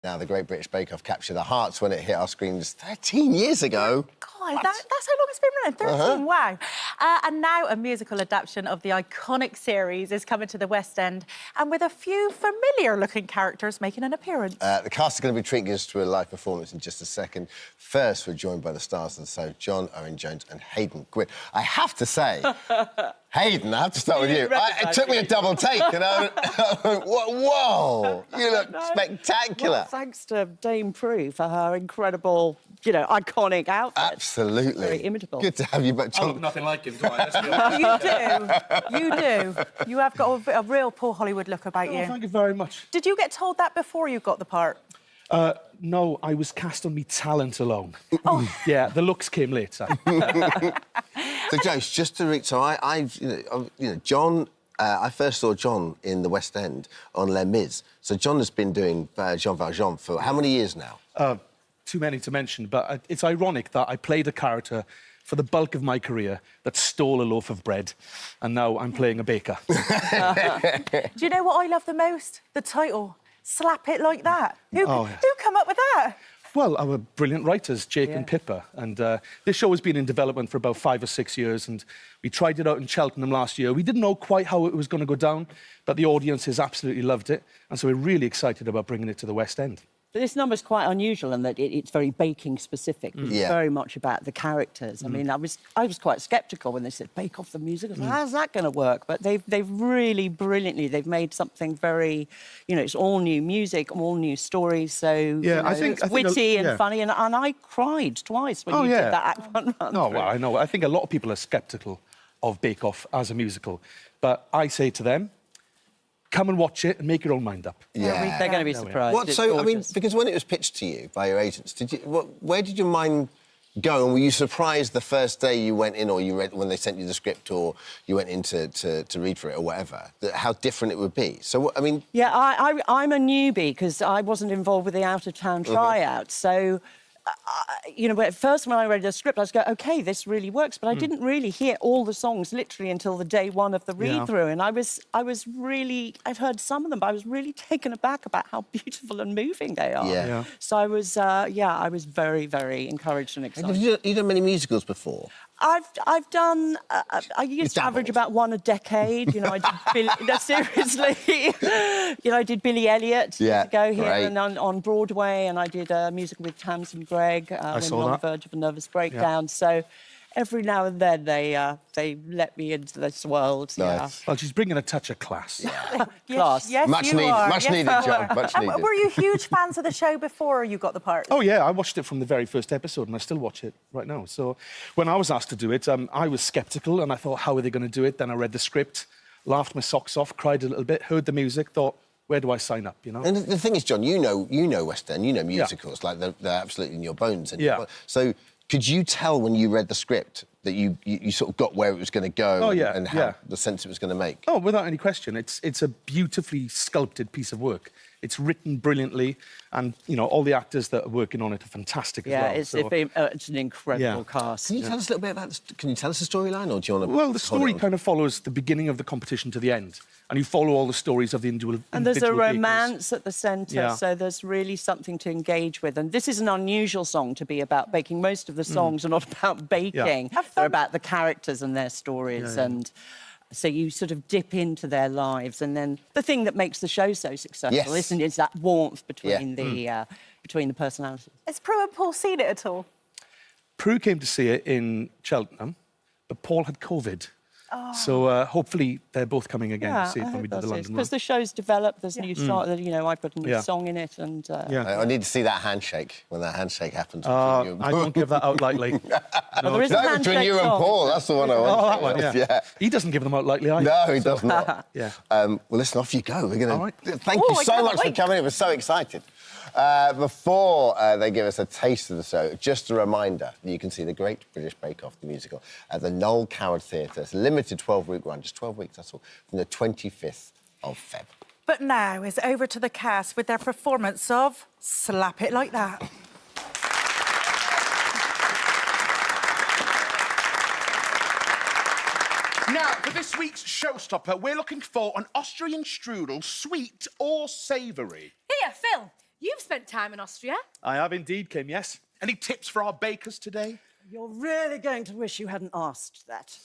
Now, the Great British Bake Off captured the hearts when it hit our screens 13 years ago. God, that's how long it's been running, 13, wow. And now a musical adaptation of the iconic series is coming to the West End, and with a few familiar-looking characters making an appearance. The cast are going to be treating us to a live performance in just a second. First, we're joined by the stars of the show, John Owen-Jones and Hayden Gwynn. I have to say, Hayden, I have to start with you. It took me a double take, you know. Whoa, you look spectacular. Well, thanks to Dame Prue for her incredible, you know, iconic outfit. Absolutely. Very imitable. Good to have you back, John. I look nothing like him, do I? Let's be honest. You do. You have got a real Paul Hollywood look about you. Thank you very much. Did you get told that before you got the part? No, I was cast on me talent alone. Oh. Yeah, the looks came later. So, Joyce, just to reach... So, John... I first saw John in the West End on Les Mis. So John has been doing Jean Valjean for how many years now? Too many to mention, but it's ironic that I played a character for the bulk of my career that stole a loaf of bread, and now I'm playing a baker. Do you know what I love the most? The title, Slap It Like That. Who come up with that? Well, our brilliant writers, Jake and Pippa. And this show has been in development for about 5 or 6 years, and we tried it out in Cheltenham last year. We didn't know quite how it was going to go down, but the audience has absolutely loved it, and so we're really excited about bringing it to the West End. But this number's quite unusual in that it's very baking specific. It's very much about the characters. I mean, I was quite sceptical when they said Bake Off the musical. How's that going to work? But they've really brilliantly, they've made something very, you know, it's all new music, all new stories. So yeah, I think it's witty and funny. And I cried twice when you did that Act One run. Oh, well, I know. I think a lot of people are sceptical of Bake Off as a musical, but I say to them, come and watch it and make your own mind up. Yeah, they're going to be surprised. I mean, because when it was pitched to you by your agents, where did your mind go? And were you surprised the first day you went in, or you read when they sent you the script, or you went in to read for it, or whatever, how different it would be? So, I mean... Yeah, I'm a newbie because I wasn't involved with the out-of-town tryout, so... you know, at first when I read the script, I was going, OK, this really works. But I didn't really hear all the songs literally until the day one of the read-through. And I was really... I'd heard some of them, but I was really taken aback about how beautiful and moving they are. Yeah. So I was, I was very, very encouraged and excited. Have you done many musicals before? I've done... I used to average about one a decade. You know, I did Billy... No, seriously. You know, I did Billy Elliot years ago here and on Broadway, and I did a musical with Tamsin Greig when we were on the verge of a nervous breakdown. So every now and then they let me into this world. Nice. Well, she's bringing a touch of class. Class. Yes, much needed, John. Much needed. Were you huge fans of the show before you got the part? Oh, yeah, I watched it from the very first episode, and I still watch it right now. So when I was asked to do it, I was sceptical, and I thought, how are they going to do it? Then I read the script, laughed my socks off, cried a little bit, heard the music, thought, where do I sign up, you know? And the thing is, John, you know West End, you know musicals, like they're absolutely in your bones. So could you tell when you read the script that you sort of got where it was going to go and how the sense it was going to make? Oh, without any question. It's a beautifully sculpted piece of work. It's written brilliantly, and, you know, all the actors that are working on it are fantastic as well. Yeah, it's an incredible cast. Can you tell us a little bit about this? Can you tell us the storyline, or do you want to... Well, the story kind of follows the beginning of the competition to the end, and you follow all the stories of the individual And there's a bakers. romance at the centre, so there's really something to engage with. And this is an unusual song to be about baking. Most of the songs are not about baking. They're about the characters and their stories. And so you sort of dip into their lives. And then the thing that makes the show so successful, isn't it, is that warmth between the personalities. Has Prue and Paul seen it at all? Prue came to see it in Cheltenham, but Paul had COVID. So hopefully they're both coming again to see it when we do the London run. Because the show's developed, there's new songs, you know, I put a new song in it, and... I need to see that handshake, when that handshake happens. I don't give that out lightly. No, there is a handshake between you and Paul, that's the one I want. Oh, that one, yeah. He doesn't give them out lightly either. No, he does not. Well, listen, off you go. We're going to... Right. Thank you so much for coming in. We're so excited. Before they give us a taste of the show, just a reminder that you can see the Great British Bake Off, the musical, at the Noel Coward Theatre. It's a limited 12-week run, just 12 weeks, that's all, from the 25th of Feb. But now it's over to the cast with their performance of Slap It Like That. Now, for this week's showstopper, we're looking for an Austrian strudel, sweet or savoury. Here, Phil. You've spent time in Austria. I have indeed, Kim, yes. Any tips for our bakers today? You're really going to wish you hadn't asked that.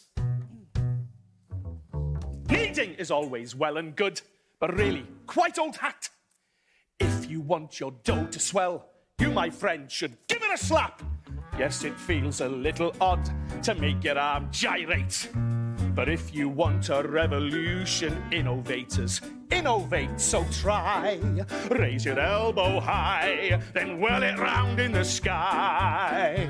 Kneading is always well and good, but really quite old hat. If you want your dough to swell, you, my friend, should give it a slap. Yes, it feels a little odd to make your arm gyrate. But if you want a revolution, innovators innovate, so try. Raise your elbow high, then whirl it round in the sky.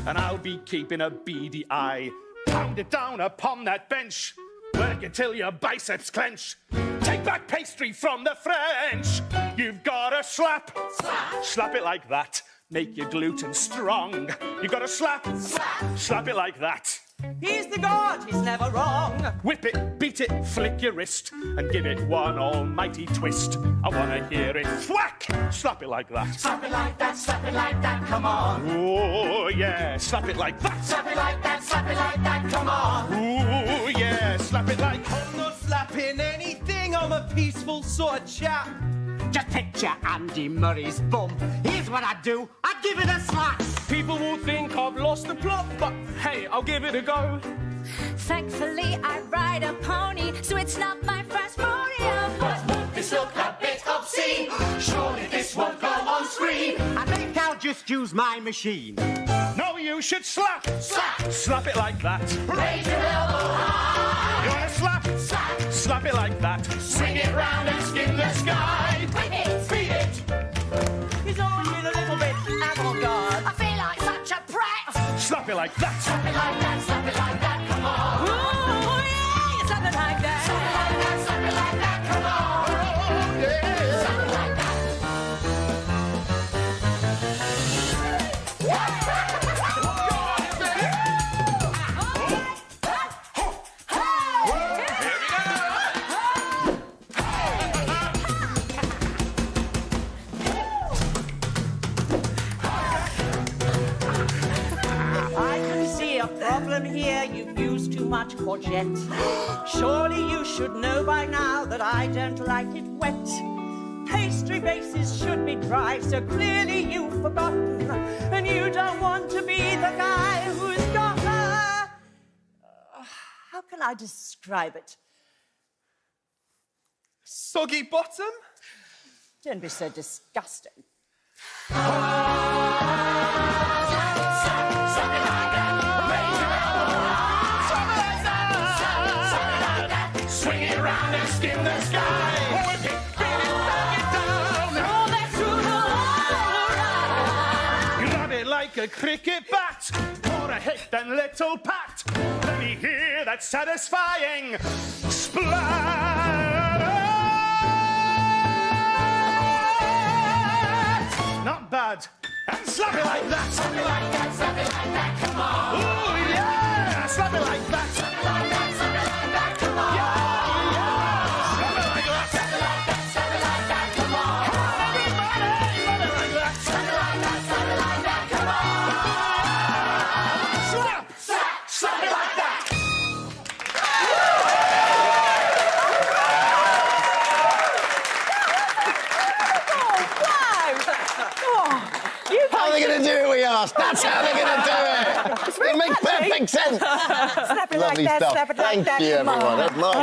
And I'll be keeping a beady eye. Pound it down upon that bench. Work it till your biceps clench. Take back pastry from the French. You've got to slap. Slap it like that. Make your gluten strong. You've got to slap. Slap it like that. He's the god, he's never wrong. Whip it, beat it, flick your wrist, and give it one almighty twist. I want to hear it thwack. Slap it like that. Slap it like that, come on. Oh, yeah, slap it like that. Slap it like that, come on. Oh, yeah, slap it like... I'm not slapping anything, I'm a peaceful sort of chap. Just picture Andy Murray's bum. Here's what I'd do. I'd give it a slap. People will think I've lost the plot, but hey, I'll give it a go. Thankfully, I ride a pony, so it's not my first rodeo. But won't this look a bit obscene? Surely this won't go on screen. I think I'll just use my machine. No, you should slap. Slap. Slap it like that. Raise your elbow high. You want to slap? Slap. Slap it like that. Swing it round and skim the sky. Whip it. Beat it. He's always been a little bit avant-garde. I feel like such a brat. Slap it like that. Slap it like that, come on. Oh, yeah, something like that. Slap it like that, come on. Oh, yeah. Slap it like that. I can see a problem here. You've used too much courgette. Surely you should know by now that I don't like it wet. Pastry bases should be dry, so clearly you've forgotten. And you don't want to be the guy who's got a... how can I describe it? Soggy bottom? Don't be so disgusting. Swing it round and skim the sky. Whip it, beat it, bang it down. Oh, that's true. Grab it like a cricket bat, or a hit and little pat. Let me hear that satisfying splat. Not bad. And slap it like that. Slap it like that, come on. Oh yeah, slap it like that. Slap it like that, come on. Yeah, slap it like that. Slap it like that, come on. Everybody, slap it like that. Slap it like that, come on. Slap, Slap it like that. How are they going to do it, we asked? That's how they're going to do it. It makes perfect sense. Snap it like Lovely that, stuff. snap it like Thank that. you, Come on. everyone. That's marvellous.